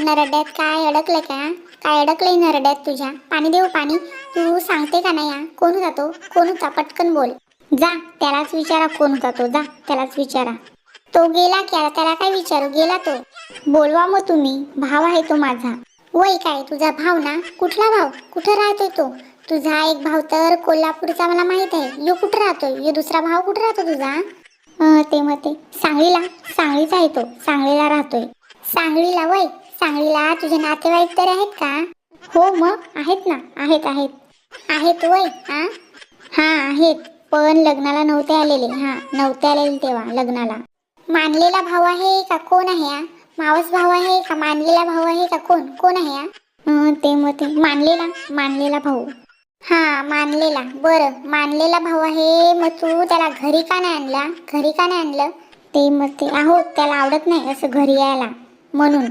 नरड्यात काय अडकलं का? काय अडकलंय नरड्यात तुझ्या? पाणी देऊ पाणी? तू सांगते का नाही? कोण होता तो? कोण होता? पटकन बोल. जा त्यालाच विचारा कोण होता तो. जा त्यालाच विचारा. तो गेला क्या? त्याला काय विचारू? गेला तो. बोलवा मग तुम्ही. भाव आहे तो माझा. वय काय तुझा भाव ना? कुठला भाव? कुठं राहतोय तो? तुझा एक भाव तर कोल्हापूरचा मला माहित आहे. यो कुठं राहतोय? यो दुसरा भाव कुठं राहतो तुझा? ते मग ते सांगलीला. सांगलीचा आहे तो. सांगलीला राहतोय. सांगलीला वय? सांगलीला तुझे नातेवाईक तरी आहेत का? हो मग आहेत ना. आहेत आहेत. आहेत वय? हा आहेत. पण लग्नाला नव्हते आलेले. नव्हते आलेले तेव्हा लग्नाला. मानलेला भाव आहे का कोण आहे हा? मावस भाव आहे का मानलेला भाव आहे का कोण? कोण आहे हा? ते मग ते मानलेला. मानलेला भाऊ. मानलेला. बरं मानलेला भाऊ आहे. मग तू त्याला घरी का नाही आणला? घरी का नाही आणलं? ते मग ते त्याला आवडत नाही असं घरी यायला म्हणून.